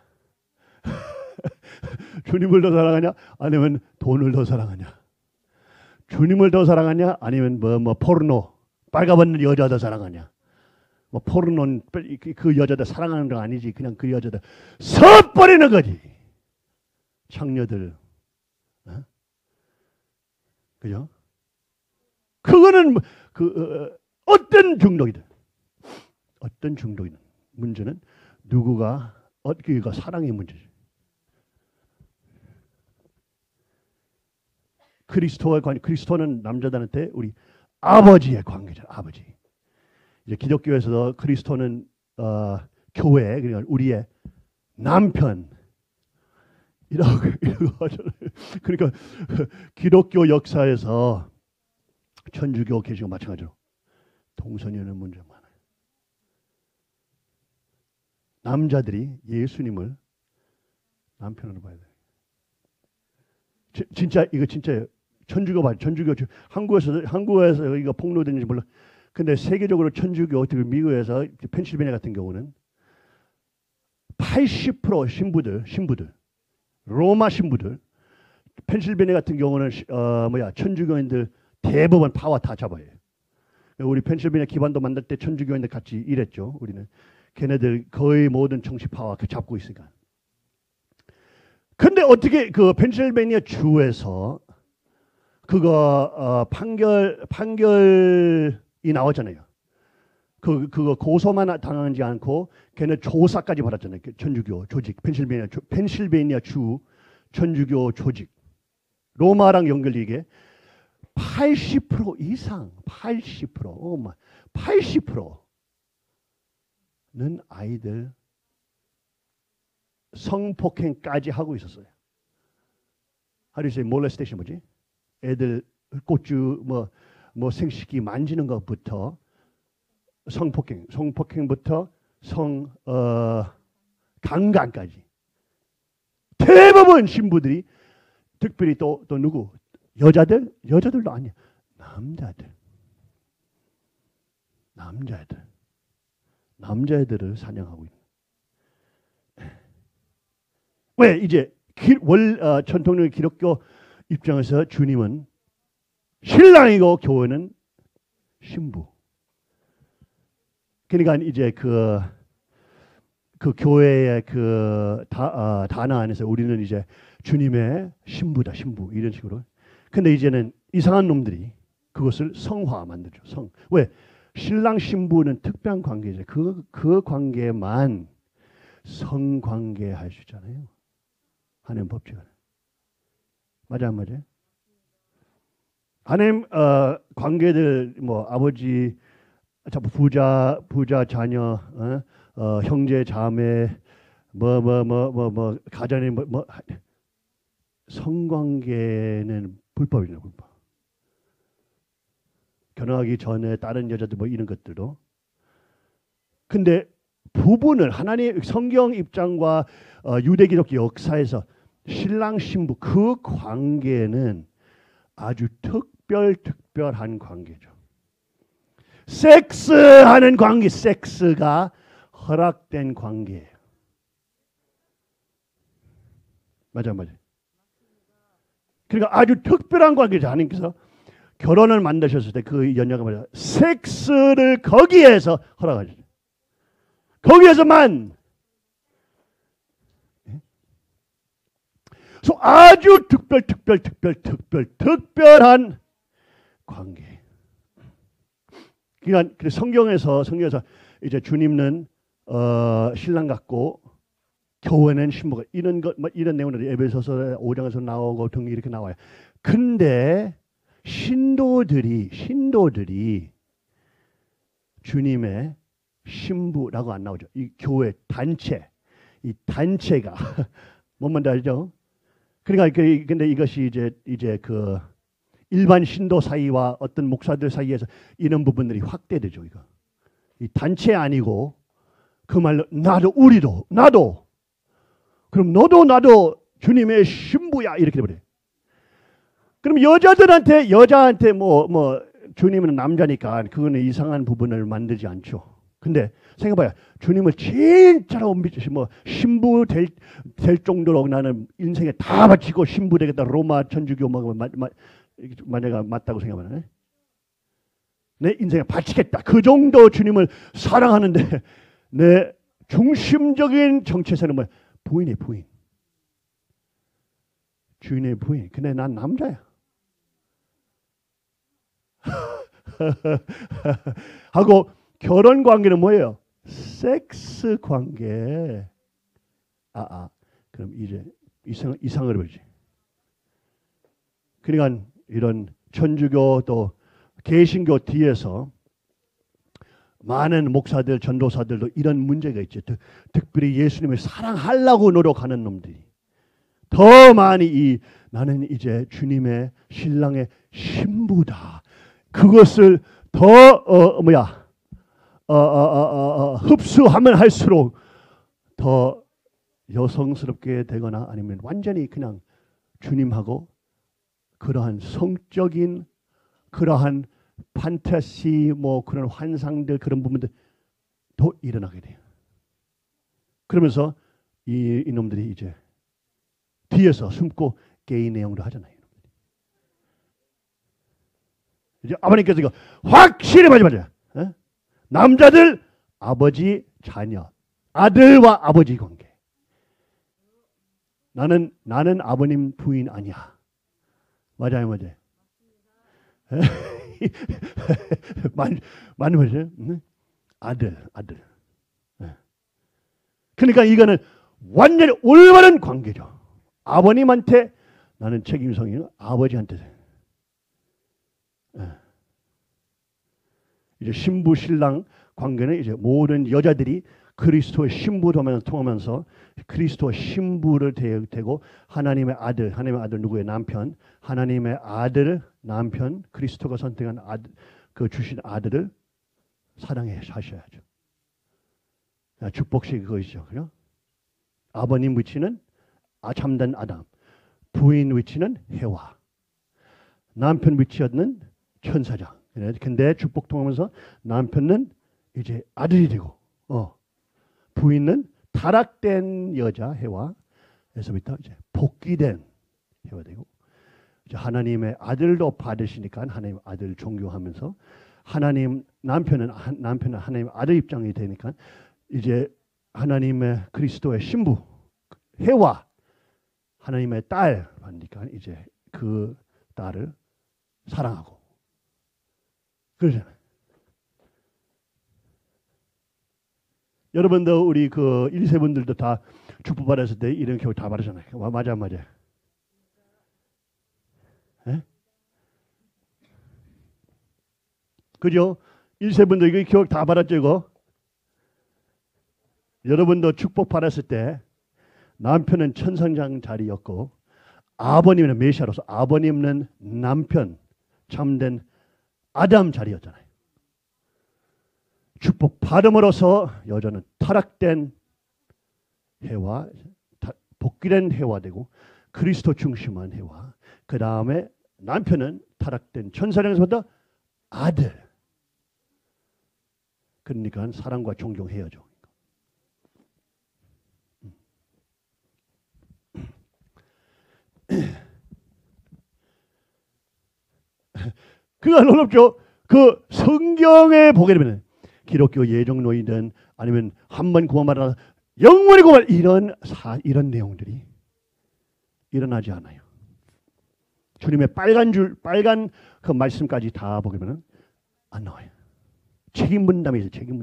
C: 주님을 더 사랑하냐? 아니면 돈을 더 사랑하냐? 주님을 더 사랑하냐? 아니면 포르노, 빨가벗는 여자 더 사랑하냐? 포르노는 그 여자들 사랑하는 거 아니지. 그냥 그 여자들 섭버리는 거지. 창녀들. 그죠? 그거는 어떤 중독이든 문제는 누구가 사랑의 문제지. 그리스도와 관계, 그리스도는 남자들한테 우리 아버지의 관계잖아. 아버지. 이제 기독교에서도 그리스도는 교회, 그러니까 우리의 남편 이라고 하잖아요. 그러니까 기독교 역사에서 천주교 계시고 마찬가지로 동성연애 문제 많아요. 남자들이 예수님을 남편으로 봐야 돼요. 진짜 이거 진짜예요. 천주교 봐. 천주교 한국에서 이거 폭로되는지 몰라. 근데 세계적으로 천주교 특히 미국에서 펜실베니아 같은 경우는 80% 신부들 로마 신부들 펜실베니아 같은 경우는 천주교인들 대부분 파와 다 잡아요. 우리 펜실베니아 기반도 만들 때 천주교인들 같이 일했죠. 우리는 걔네들 거의 모든 정치 파와 잡고 있으니까. 근데 어떻게 그 펜실베니아 주에서 그거 판결이 나왔잖아요. 그거 고소만 당하지 않고 걔네 조사까지 받았잖아요. 천주교 조직 펜실베니아 주 천주교 조직 로마랑 연결되게 80% 이상 80%는 아이들 성폭행까지 하고 있었어요. How do you say molestation 뭐지? 애들 꽃주 뭐 생식기 만지는 것부터 성폭행부터 강간까지 대부분 신부들이 특별히 또 누구 여자들도 아니야. 남자애들을 사냥하고 있는. 왜 이제 전통적인 기독교 입장에서 주님은 신랑이고 교회는 신부. 그러니까 이제 그 교회의 단어 안에서 우리는 이제 주님의 신부다, 신부 이런 식으로. 근데 이제는 이상한 놈들이 그것을 성화 만들죠. 왜? 신랑 신부는 특별한 관계죠. 그 관계만 성관계 할 수 있잖아요. 하나님 법칙은. 맞아 안 맞아요? 하나님 관계들 뭐 아버지 부자 자녀 형제 자매 뭐 가정의 성관계는 불법이죠. 불법. 결혼하기 전에 다른 여자들 뭐 이런 것들도. 근데 부부는 하나님 성경 입장과 유대 기독교 역사에서 신랑 신부 그 관계는 아주 특별한 관계죠. 섹스하는 관계, 섹스가 허락된 관계예요. 맞아. 그러니까 아주 특별한 관계죠. 하나님께서 결혼을 만드셨을 때 그 연약을 말이야. 섹스를 거기에서 허락하셨어요. 거기에서만. 그래서 아주 특별한 관계. 그러니까 성경에서 이제 주님은 신랑 같고 교회는 신부가 이런 것 이런 내용들이 에베소서 5장에서 나오고 등 이렇게 나와요. 근데 신도들이 주님의 신부라고 안 나오죠. 이 교회 단체, 이 단체가 뭔 말인지 알죠? 그러니까 근데 이것이 이제 그 일반 신도 사이와 어떤 목사들 사이에서 이런 부분들이 확대되죠. 이거 이 단체 아니고 그 말로 나도 그럼 너도 나도 주님의 신부야 이렇게 돼버려요. 그럼 여자한테 뭐 주님은 남자니까 그거는 이상한 부분을 만들지 않죠. 근데 생각해봐요. 주님을 진짜로 뭐 신부 될 정도로 나는 인생에 다 바치고 신부 되겠다. 로마 천주교 만약에 맞다고 생각하면 내 인생에 바치겠다. 그 정도 주님을 사랑하는데 내 중심적인 정체성은 뭐야? 부인의 부인. 주인의 부인. 근데 난 남자야. 하고 결혼 관계는 뭐예요? 섹스 관계. 그럼 이제 이상을 보지. 그러니까 이런 천주교 또 개신교 뒤에서 많은 목사들, 전도사들도 이런 문제가 있죠. 특별히 예수님을 사랑하려고 노력하는 놈들이 더 많이 나는 이제 주님의 신랑의 신부다. 그것을 더 흡수하면 할수록 더 여성스럽게 되거나 아니면 완전히 그냥 주님하고 그러한 성적인 그러한 판타시 뭐 그런 환상들 그런 부분들 더 일어나게 돼요. 그러면서 이놈들이 이제 뒤에서 숨고 게이 내용도 하잖아요. 이제 아버님께서 이거 확실히 맞아. 남자들 아버지 자녀, 아들과 아버지 관계. 나는 아버님 부인 아니야. 맞아요. 많이 맞아요. 아들. 그러니까 이거는 완전히 올바른 관계죠. 아버님한테 나는 책임성이 아버지한테. 이제 신부 신랑 관계는 이제 모든 여자들이 그리스도의 신부로 통하면서 그리스도의 신부를 되고 하나님의 아들 누구의 남편, 하나님의 아들 남편 그리스도가 선택한 아들 그 주신 아들을 사랑해 하셔야죠. 축복식 그것이죠, 그죠? 아버님 위치는 참된 아담, 부인 위치는 해와, 남편 위치였는 천사장. 근데 축복 통하면서 남편은 이제 아들이 되고, 부인은 타락된 여자 해와에서부터 이제 복귀된 해와 되고, 이제 하나님의 아들도 받으시니까 하나님 아들 존경하면서 남편은 하나님 아들 입장이 되니까 이제 하나님의 그리스도의 신부 해와 하나님의 딸 받으니까 이제 그 딸을 사랑하고 그러잖아요. 여러분도 우리 그 1세분들도 다 축복 받았을 때 이런 교육 다 받으잖아요. 맞아. 에? 그죠? 1세분들 이거 교육 다 받았죠, 이거? 여러분도 축복 받았을 때 남편은 천상장 자리였고 아버님은 메시아로서 아버님은 남편 참된 아담 자리였잖아요. 축복 받음으로써 여자는 타락된 해와 복귀된 해와 되고 그리스도 중심한 해와 그 다음에 남편은 타락된 천사령에서부터 아들. 그러니까 사랑과 존경해야죠. 그가 놀랍죠. 그 성경에 보게 되면 기독교 예정론이든 아니면 한 번 구원받아 영원히 구원 이런 내용들이 일어나지 않아요. 주님의 빨간 그 말씀까지 다 보게 되면 안 나와요. 책임 분담이 있어요. 책임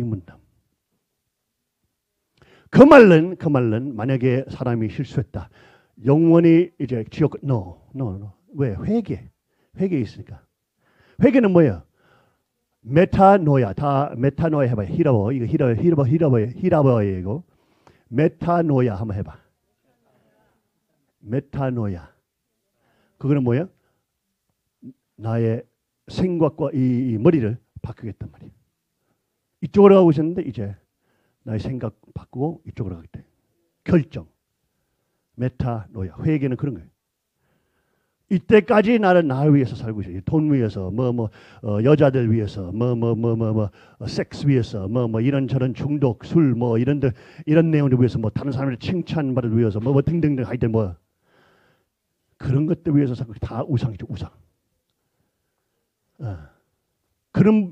C: 분담. 그 말은 만약에 사람이 실수했다. 영원히 이제 지옥 no. 왜? 회개 있으니까. 회개는 뭐예요? 메타노야. 다 메타노야 해봐요. 히라버예요. 메타노야 한번 해봐. 메타노야. 그거는 뭐예요? 나의 생각과 이 머리를 바꾸겠단 말이에요. 이쪽으로 가고 있었는데 이제 나의 생각 바꾸고 이쪽으로 가겠다. 결정. 메타노야. 회개는 그런 거예요. 이때까지 나를 위해서 살고 있어요. 돈 위해서, 여자들 위해서, 섹스 위해서, 이런저런 중독, 술, 이런 내용들 위해서, 다른 사람을 칭찬받을 위해서, 등등등 하여튼 그런 것들 위해서 살고 다 우상이죠, 우상. 그런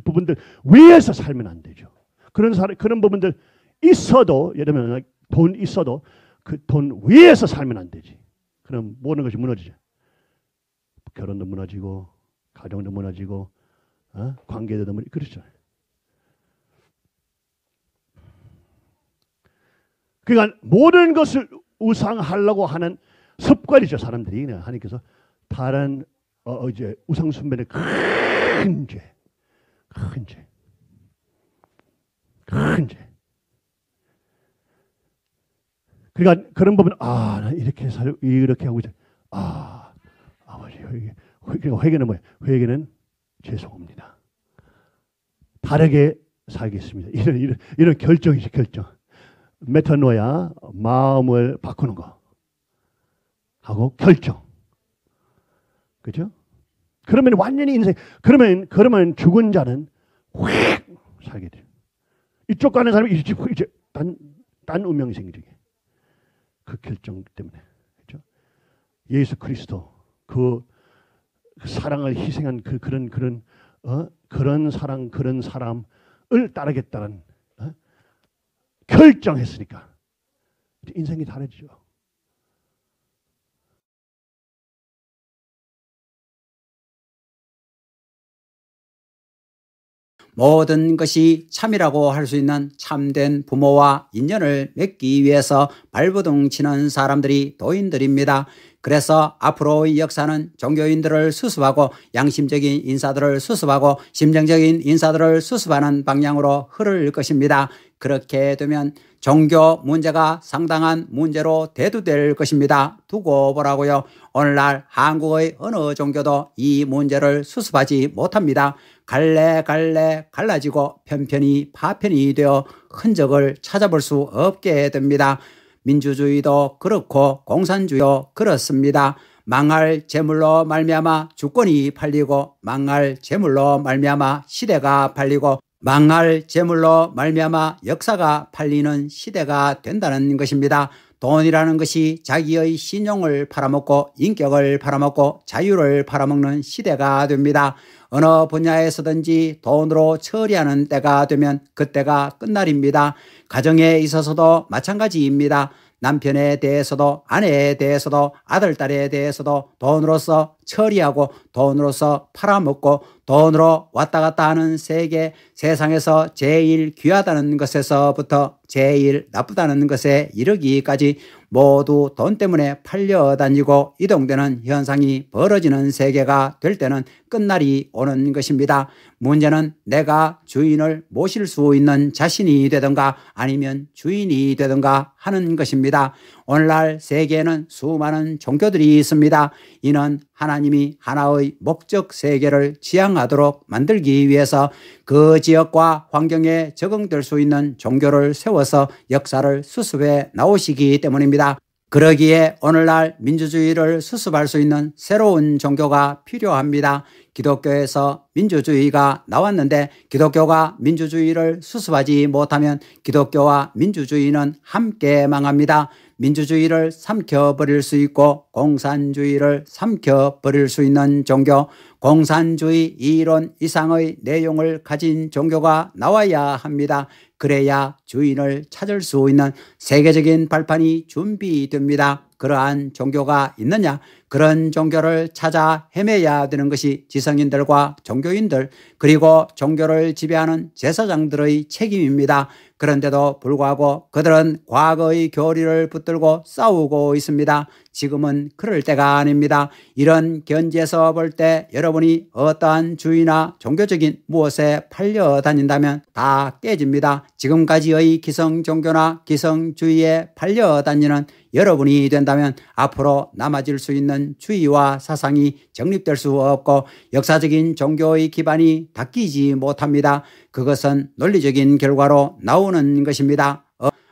C: 부분들 위해서 살면 안 되죠. 그런 부분들 있어도, 예를 들면 돈 있어도 그 돈 위해서 살면 안 되지. 그럼 모든 것이 무너지죠. 결혼도 무너지고 가정도 무너지고 관계도 무너지고 그렇잖아요. 그러니까 모든 것을 우상하려고 하는 습관이죠. 사람들이 그냥 하나님께서 다른 이제 우상 숭배는 큰 죄, 큰 죄, 큰 죄. 그러니까 그런 부분 나 이렇게 이렇게 하고 이제 아버지 회개는 뭐예요? 회개는 죄송합니다. 다르게 살겠습니다. 이런 결정이지 결정. 메타노야 마음을 바꾸는 거 하고 결정. 그죠? 그러면 완전히 인생 그러면 죽은 자는 확 살게 돼요. 이쪽 가는 사람이 이제 딴 운명이 생기게. 그 결정 때문에. 그죠? 예수 그리스도 그 사랑을 희생한 그런 사랑 그런 사람을 따르겠다는 결정했으니까 인생이 다르죠.
E: 모든 것이 참이라고 할 수 있는 참된 부모와 인연을 맺기 위해서 발버둥 치는 사람들이 도인들입니다. 그래서 앞으로의 역사는 종교인들을 수습하고 양심적인 인사들을 수습하고 심정적인 인사들을 수습하는 방향으로 흐를 것입니다. 그렇게 되면 종교 문제가 상당한 문제로 대두될 것입니다. 두고 보라고요. 오늘날 한국의 어느 종교도 이 문제를 수습하지 못합니다. 갈래갈래 갈라지고 편편이 파편이 되어 흔적을 찾아볼 수 없게 됩니다. 민주주의도 그렇고 공산주의도 그렇습니다. 망할 재물로 말미암아 주권이 팔리고 망할 재물로 말미암아 시대가 팔리고 망할 재물로 말미암아 역사가 팔리는 시대가 된다는 것입니다. 돈이라는 것이 자기의 신용을 팔아먹고 인격을 팔아먹고 자유를 팔아먹는 시대가 됩니다. 어느 분야에서든지 돈으로 처리하는 때가 되면 그때가 끝날입니다. 가정에 있어서도 마찬가지입니다. 남편에 대해서도 아내에 대해서도 아들, 딸에 대해서도 돈으로서 처리하고 돈으로서 팔아먹고 돈으로 왔다 갔다 하는 세계, 세상에서 제일 귀하다는 것에서부터 제일 나쁘다는 것에 이르기까지 모두 돈 때문에 팔려다니고 이동되는 현상이 벌어지는 세계가 될 때는 끝날이 오는 것입니다. 문제는 내가 주인을 모실 수 있는 자신이 되든가 아니면 주인이 되든가 하는 것입니다. 오늘날 세계에는 수많은 종교들이 있습니다. 이는 하나님이 하나의 목적 세계를 지향하도록 만들기 위해서 그 지역과 환경에 적응될 수 있는 종교를 세워서 역사를 수습해 나오시기 때문입니다. 그러기에 오늘날 민주주의를 수습할 수 있는 새로운 종교가 필요합니다. 기독교에서 민주주의가 나왔는데 기독교가 민주주의를 수습하지 못하면 기독교와 민주주의는 함께 망합니다. 민주주의를 삼켜버릴 수 있고 공산주의를 삼켜버릴 수 있는 종교, 공산주의 이론 이상의 내용을 가진 종교가 나와야 합니다. 그래야 주인을 찾을 수 있는 세계적인 발판이 준비됩니다. 그러한 종교가 있느냐? 그런 종교를 찾아 헤매야 되는 것이 지성인들과 종교인들 그리고 종교를 지배하는 제사장들의 책임입니다. 그런데도 불구하고 그들은 과거의 교리를 붙들고 싸우고 있습니다. 지금은 그럴 때가 아닙니다. 이런 견지에서 볼 때 여러분이 어떠한 주의나 종교적인 무엇에 팔려 다닌다면 다 깨집니다. 지금까지의 기성 종교나 기성주의에 팔려 다니는 여러분이 된다면 앞으로 남아질 수 있는 주의와 사상이 정립될 수 없고 역사적인 종교의 기반이 닦이지 못합니다. 그것은 논리적인 결과로 나오는 것입니다.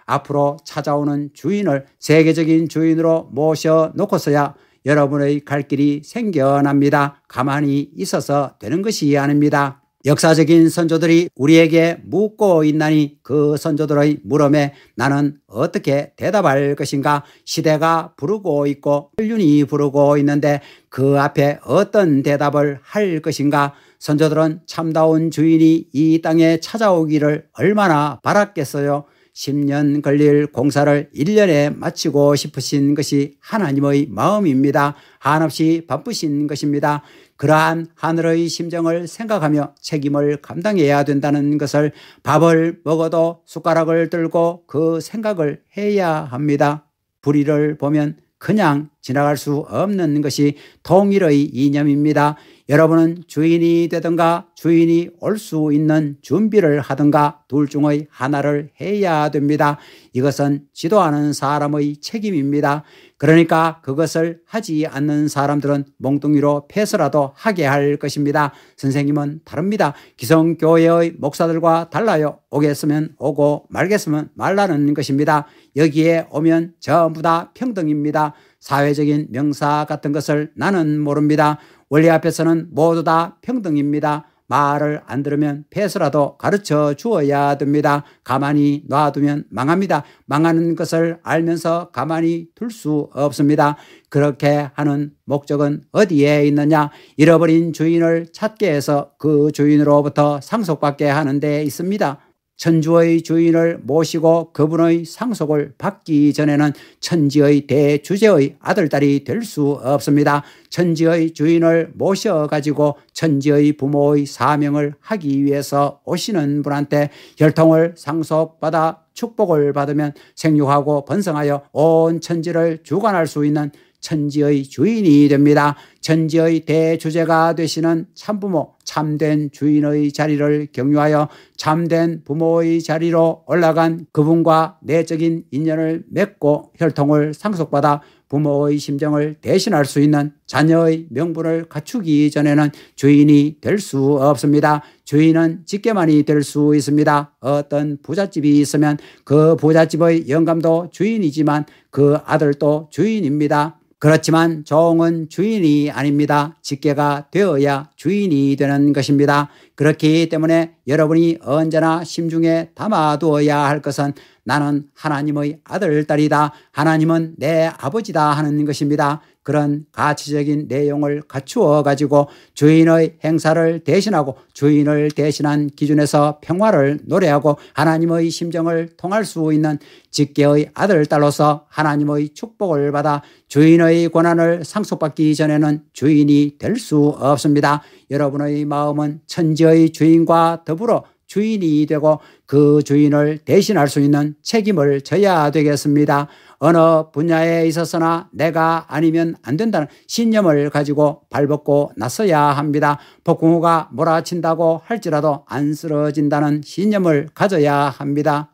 E: 앞으로 찾아오는 주인을 세계적인 주인으로 모셔놓고서야 여러분의 갈 길이 생겨납니다. 가만히 있어서 되는 것이 아닙니다. 역사적인 선조들이 우리에게 묻고 있나니 그 선조들의 물음에 나는 어떻게 대답할 것인가? 시대가 부르고 있고 혈륜이 부르고 있는데 그 앞에 어떤 대답을 할 것인가? 선조들은 참다운 주인이 이 땅에 찾아오기를 얼마나 바랐겠어요? 10년 걸릴 공사를 1년에 마치고 싶으신 것이 하나님의 마음입니다. 한없이 바쁘신 것입니다. 그러한 하늘의 심정을 생각하며 책임을 감당해야 된다는 것을 밥을 먹어도 숟가락을 들고 그 생각을 해야 합니다. 불의를 보면 그냥 지나갈 수 없는 것이 통일의 이념입니다. 여러분은 주인이 되든가 주인이 올 수 있는 준비를 하든가 둘 중의 하나를 해야 됩니다. 이것은 지도하는 사람의 책임입니다. 그러니까 그것을 하지 않는 사람들은 몽둥이로 패서라도 하게 할 것입니다. 선생님은 다릅니다. 기성교회의 목사들과 달라요. 오겠으면 오고 말겠으면 말라는 것입니다. 여기에 오면 전부 다 평등입니다. 사회적인 명사 같은 것을 나는 모릅니다. 원리 앞에서는 모두 다 평등입니다. 말을 안 들으면 패서라도 가르쳐 주어야 됩니다. 가만히 놔두면 망합니다. 망하는 것을 알면서 가만히 둘 수 없습니다. 그렇게 하는 목적은 어디에 있느냐? 잃어버린 주인을 찾게 해서 그 주인으로부터 상속받게 하는 데 있습니다. 천주의 주인을 모시고 그분의 상속을 받기 전에는 천지의 대주제의 아들딸이 될 수 없습니다. 천지의 주인을 모셔가지고 천지의 부모의 사명을 하기 위해서 오시는 분한테 혈통을 상속받아 축복을 받으면 생육하고 번성하여 온 천지를 주관할 수 있는 천지의 주인이 됩니다. 천지의 대주제가 되시는 참부모, 참된 주인의 자리를 경유하여 참된 부모의 자리로 올라간 그분과 내적인 인연을 맺고 혈통을 상속받아 부모의 심정을 대신할 수 있는 자녀의 명분을 갖추기 전에는 주인이 될 수 없습니다. 주인은 직계만이 될 수 있습니다. 어떤 부잣집이 있으면 그 부잣집의 영감도 주인이지만 그 아들도 주인입니다. 그렇지만 종은 주인이 아닙니다. 직계가 되어야 주인이 되는 것입니다. 그렇기 때문에 여러분이 언제나 심중에 담아두어야 할 것은 나는 하나님의 아들, 딸이다. 하나님은 내 아버지다 하는 것입니다. 그런 가치적인 내용을 갖추어 가지고 주인의 행사를 대신하고 주인을 대신한 기준에서 평화를 노래하고 하나님의 심정을 통할 수 있는 직계의 아들, 딸로서 하나님의 축복을 받아 주인의 권한을 상속받기 전에는 주인이 될 수 없습니다. 여러분의 마음은 천지의 주인과 더불어 주인이 되고 그 주인을 대신할 수 있는 책임을 져야 되겠습니다. 어느 분야에 있어서나 내가 아니면 안 된다는 신념을 가지고 발벗고 나서야 합니다. 폭풍우가 몰아친다고 할지라도 안 쓰러진다는 신념을 가져야 합니다.